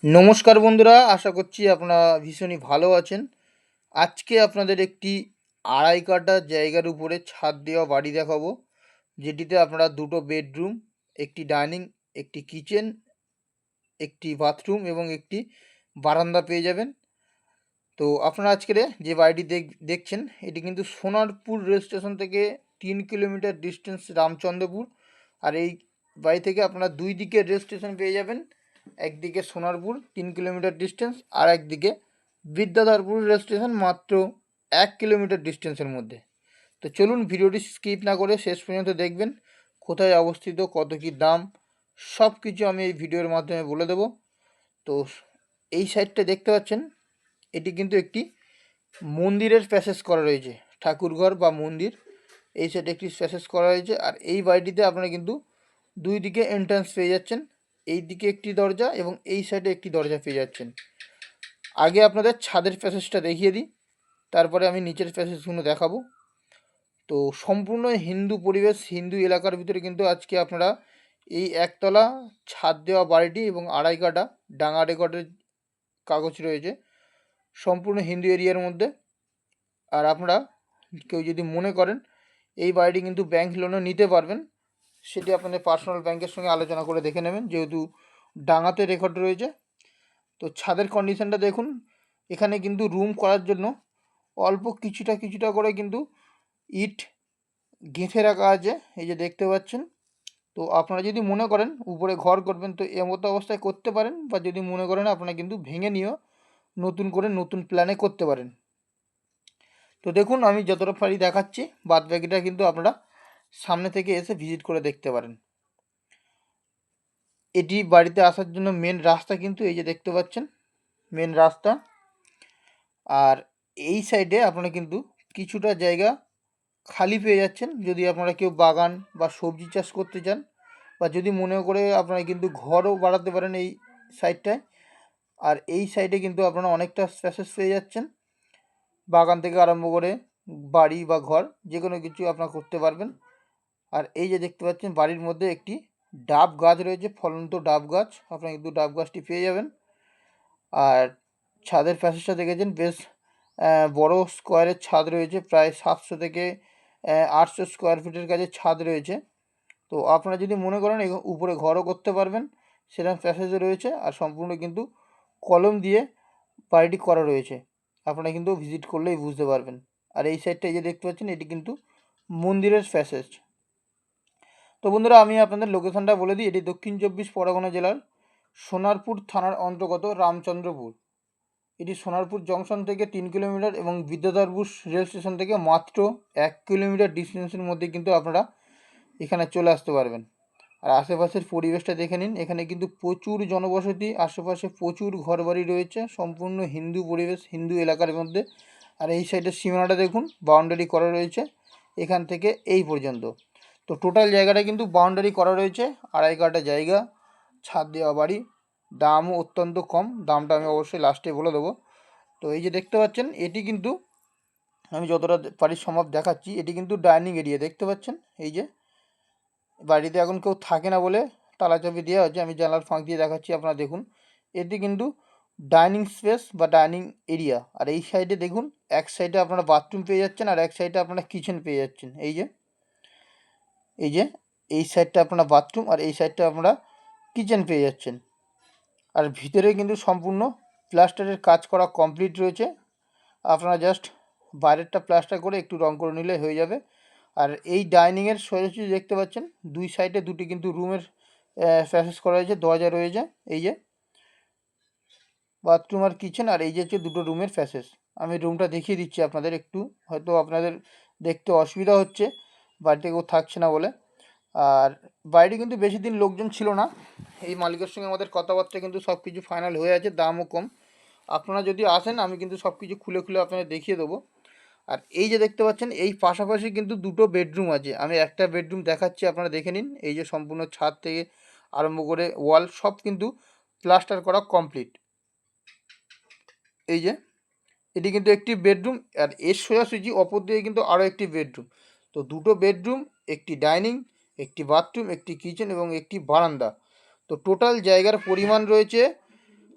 নমস্কার বন্ধুরা, আশা করছি আপনারা ভীষণই ভালো আছেন। আজকে আপনাদের একটি আড়াই কাঠা জায়গার উপরে ছাদ দেওয়া বাড়ি দেখাবো, যেটিতে আপনারা দুটো বেডরুম, একটি ডাইনিং, একটি কিচেন, একটি বাথরুম এবং একটি বারান্দা পেয়ে যাবেন। তো আপনারা আজকের যে বাড়িটি দেখছেন, এটি কিন্তু সোনারপুর রেল স্টেশন থেকে 3 কিলোমিটার ডিস্টেন্স রামচন্দ্রপুর। আর এই বাড়ি থেকে আপনারা দুই দিকে রেল স্টেশন পেয়ে যাবেন। একদিকে সোনারপুর 3 কিলোমিটার ডিস্টেন্স, আর একদিকে বিদ্যাধরপুর রেল স্টেশন মাত্র 1 কিলোমিটার ডিস্টেন্সের মধ্যে। তো চলুন ভিডিওটি স্কিপ না করে শেষ পর্যন্ত দেখবেন। কোথায় অবস্থিত, কত কী দাম, সব কিছু আমি এই ভিডিওর মাধ্যমে বলে দেবো। তো এই সাইডটা দেখতে পাচ্ছেন, এটি কিন্তু একটি মন্দিরের প্যাসেজ করা রয়েছে, ঠাকুরঘর বা মন্দির। এই সাইডে একটি প্যাসেজ করা হয়েছে। আর এই বাড়িটিতে আপনারা কিন্তু দুই দিকে এন্ট্রান্স পেয়ে যাচ্ছেন। এই দিকে একটি দরজা এবং এই সাইডে একটি দরজা পেয়ে যাচ্ছেন। আগে আপনাদের ছাদের প্যাসেজটা দেখিয়ে দিই, তারপরে আমি নিচের প্যাসেজগুলো দেখাবো। তো সম্পূর্ণ হিন্দু পরিবেশ, হিন্দু এলাকার ভিতরে কিন্তু আজকে আপনারা এই একতলা ছাদ দেওয়া বাড়িটি এবং আড়াই কাঠা ডাঙা রেকর্ডের কাগজ রয়েছে, সম্পূর্ণ হিন্দু এরিয়ার মধ্যে। আর আপনারা কেউ যদি মনে করেন এই বাড়িটি কিন্তু ব্যাংক লোনও নিতে পারবেন, সেটি আপনাদের পার্সোনাল ব্যাংকের সঙ্গে আলোচনা করে দেখে নেবেন, যেহেতু ডাঙাতে রেকর্ড রয়েছে। তো ছাদের কন্ডিশনটা দেখুন। এখানে কিন্তু রুম করার জন্য অল্প কিছুটা করে কিন্তু ইট গেঁথে রাখা আছে, এই যে দেখতে পাচ্ছেন। তো আপনারা যদি মনে করেন উপরে ঘর করবেন, তো এমতো অবস্থায় করতে পারেন, বা যদি মনে করেন আপনারা কিন্তু ভেঙে নিয়েও নতুন করে নতুন প্ল্যানে করতে পারেন। তো দেখুন, আমি যতটা পারি দেখাচ্ছি, বাদ বাকিটা কিন্তু আপনারা সামনে থেকে এসে ভিজিট করে দেখতে পারেন। এটি বাড়িতে আসার জন্য মেন রাস্তা, কিন্তু এই যে দেখতে পাচ্ছেন মেন রাস্তা। আর এই সাইডে আপনারা কিন্তু কিছুটা জায়গা খালি পেয়ে যাচ্ছেন, যদি আপনারা কেউ বাগান বা সবজি চাষ করতে চান, বা যদি মনে করে আপনারা কিন্তু ঘরও বাড়াতে পারেন এই সাইডটায়। আর এই সাইডে কিন্তু আপনারা অনেকটা স্পেসেস পেয়ে যাচ্ছেন, বাগান থেকে আরম্ভ করে বাড়ি বা ঘর যে কোনো কিছু আপনারা করতে পারবেন। আর এই যে দেখতে পাচ্ছেন বাড়ির মধ্যে একটি ডাব গাছ রয়েছে, ফলন্ত ডাব গাছ, আপনারা কিন্তু ডাব গাছটি পেয়ে যাবেন। আর ছাদের প্যাসেজটা দেখেছেন, বেশ বড় স্কোয়ারের ছাদ রয়েছে, প্রায় 700 থেকে 800 স্কোয়ার ফিটের কাছে ছাদ রয়েছে। তো আপনারা যদি মনে করেন উপরে ঘরও করতে পারবেন, সেরকম প্যাসেজও রয়েছে। আর সম্পূর্ণ কিন্তু কলম দিয়ে বাড়িটি করা রয়েছে, আপনারা কিন্তু ভিজিট করলেই বুঝতে পারবেন। আর এই সাইডটা যে দেখতে পাচ্ছেন, এটি কিন্তু মন্দিরের প্যাসেজ। তো বন্ধুরা, আমি আপনাদের লোকেশনটা বলে দিই। এটি দক্ষিণ 24 পরগনা জেলার সোনারপুর থানার অন্তর্গত রামচন্দ্রপুর। এটি সোনারপুর জংশন থেকে 3 কিলোমিটার এবং বিদ্যাধরপুর রেল স্টেশন থেকে মাত্র 1 কিলোমিটার ডিস্টেন্সের মধ্যে কিন্তু আপনারা এখানে চলে আসতে পারবেন। আর আশেপাশের পরিবেশটা দেখে নিন, এখানে কিন্তু প্রচুর জনবসতি, আশেপাশে প্রচুর ঘরবাড়ি রয়েছে, সম্পূর্ণ হিন্দু পরিবেশ, হিন্দু এলাকার মধ্যে। আর এই সাইডের সীমানাটা দেখুন, বাউন্ডারি করা রয়েছে এখান থেকে এই পর্যন্ত। তো টোটাল জায়গাটা কিন্তু বাউন্ডারি করা রয়েছে, আড়াই কাঠা জায়গা, ছাদ দেওয়া বাড়ি, দামও অত্যন্ত কম। দামটা আমি অবশ্যই লাস্টে বলে দেবো। তো এই যে দেখতে পাচ্ছেন, এটি কিন্তু আমি যতটা পারি সম্ভব দেখাচ্ছি। এটি কিন্তু ডাইনিং এরিয়া দেখতে পাচ্ছেন। এই যে বাড়িতে এখন কেউ থাকে না বলে তালা চাবি দেওয়া হচ্ছে, আমি জানলার ফাঁক দিয়ে দেখাচ্ছি, আপনারা দেখুন। এটি কিন্তু ডাইনিং স্পেস বা ডাইনিং এরিয়া। আর এই সাইডে দেখুন, এক সাইডে আপনারা বাথরুম পেয়ে যাচ্ছেন, আর এক সাইডে আপনারা কিচেন পেয়ে যাচ্ছেন। এই যে এই যে এই সাইডটা আপনারা বাথরুম, আর এই সাইডটা আপনারা কিচেন পেয়ে যাচ্ছেন। আর ভিতরে কিন্তু সম্পূর্ণ প্লাস্টারের কাজ করা কমপ্লিট রয়েছে, আপনারা জাস্ট বাইরেরটা প্লাস্টার করে একটু রং করে নিলে হয়ে যাবে। আর এই ডাইনিংয়ের সোজাসুজি দেখতে পাচ্ছেন, দুই সাইডে দুটি কিন্তু রুমের প্যাসেজ করা হয়েছে, দরজা রয়েছে। এই যে বাথরুম আর কিচেন, আর এই যে হচ্ছে দুটো রুমের প্যাসেজ। আমি রুমটা দেখিয়ে দিচ্ছি আপনাদের একটু, হয়তো আপনাদের দেখতে অসুবিধা হচ্ছে, বাড়িতে কেউ থাকছে না বলে। আর বাইরে কিন্তু বেশি দিন লোকজন ছিল না, এই মালিকের সঙ্গে আমাদের কথাবার্তা কিন্তু সব কিছু ফাইনাল হয়ে আছে, দামও কম। আপনারা যদি আসেন, আমি কিন্তু সব কিছু খুলে খুলে আপনাদের দেখিয়ে দেবো। আর এই যে দেখতে পাচ্ছেন, এই পাশাপাশি কিন্তু দুটো বেডরুম আছে, আমি একটা বেডরুম দেখাচ্ছি, আপনারা দেখে নিন। এই যে সম্পূর্ণ ছাদ থেকে আরম্ভ করে ওয়াল সব কিন্তু প্লাস্টার করা কমপ্লিট। এই যে এটি কিন্তু একটি বেডরুম, আর এর সোজাসুজি অপর দিকে কিন্তু আরও একটি বেডরুম। তো দুটো বেডরুম, একটি ডাইনিং, একটি বাথরুম, একটি কিচেন এবং একটি বারান্দা। তো টোটাল জায়গার পরিমাণ রয়েছে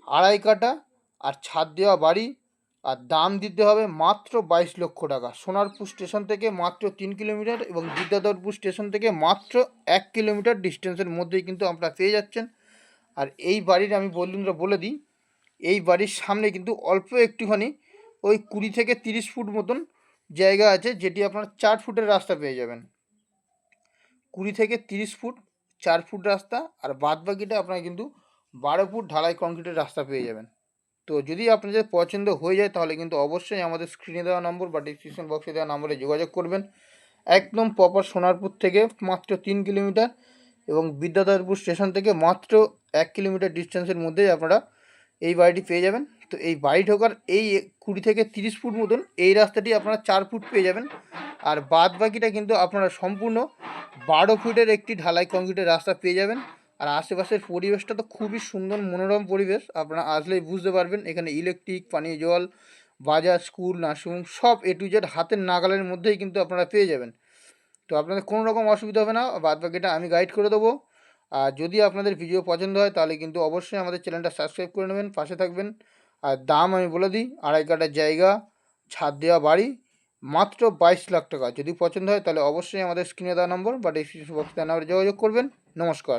আড়াই কাঠা আর ছাদ দেওয়া বাড়ি, আর দাম দিতে হবে মাত্র 22 লক্ষ টাকা। সোনারপুর স্টেশন থেকে মাত্র 3 কিলোমিটার এবং বিদ্যাধরপুর স্টেশন থেকে মাত্র 1 কিলোমিটার ডিস্টেন্সের মধ্যেই কিন্তু আপনারা পেয়ে যাচ্ছেন। আর এই বাড়ির আমি বন্ধুরা বলে দিই, এই বাড়ির সামনে কিন্তু অল্প একটুখানি ওই 20 থেকে 30 ফুট মতন জায়গা আছে, যেটি আপনারা 4 ফুটের রাস্তা পেয়ে যাবেন। 20 থেকে 30 ফুট 4 ফুট রাস্তা, আর বাদ বাকিটা আপনারা কিন্তু 12 ফুট ঢালাই কংক্রিটের রাস্তা পেয়ে যাবেন। তো যদি আপনাদের পছন্দ হয়ে যায় তাহলে কিন্তু অবশ্যই আমাদের স্ক্রিনে দেওয়া নম্বর বা ডিসক্রিপশন বক্সে দেওয়া নম্বরে যোগাযোগ করবেন। একদম প্রপার সোনারপুর থেকে মাত্র 3 কিলোমিটার এবং বিদ্যাধরপুর স্টেশন থেকে মাত্র 1 কিলোমিটার ডিস্টেন্সের মধ্যেই আপনারা এই বাড়িটি পেয়ে যাবেন। তো এই বাড়ি ঢোকার এই 20 থেকে 30 ফুট মতন এই রাস্তাটি আপনারা 4 ফুট পেয়ে যাবেন, আর বাদ বাকিটা কিন্তু আপনারা সম্পূর্ণ 12 ফুটের একটি ঢালাই কংক্রিটের রাস্তা পেয়ে যাবেন। আর আশেপাশের পরিবেশটা তো খুবই সুন্দর মনোরম পরিবেশ, আপনারা আসলেই বুঝতে পারবেন। এখানে ইলেকট্রিক, পানীয় জল, বাজার, স্কুল, নার্সিংহোম সব এ টু জেড হাতের নাগালের মধ্যেই কিন্তু আপনারা পেয়ে যাবেন। তো আপনাদের কোনো রকম অসুবিধা হবে না, বাদ বাকিটা আমি গাইড করে দেবো। আর যদি আপনাদের ভিডিও পছন্দ হয় তাহলে কিন্তু অবশ্যই আমাদের চ্যানেলটা সাবস্ক্রাইব করে নেবেন, পাশে থাকবেন। আর দাম আমি বলে দিই, আড়াই কাঠার জায়গা, ছাদ দেওয়া বাড়ি, মাত্র 22 লাখ টাকা। যদি পছন্দ হয় তাহলে অবশ্যই আমাদের স্ক্রিনে দেওয়া নম্বর বা ডিসক্রিপশন বক্সে দেওয়া নম্বরে যোগাযোগ করবেন। নমস্কার।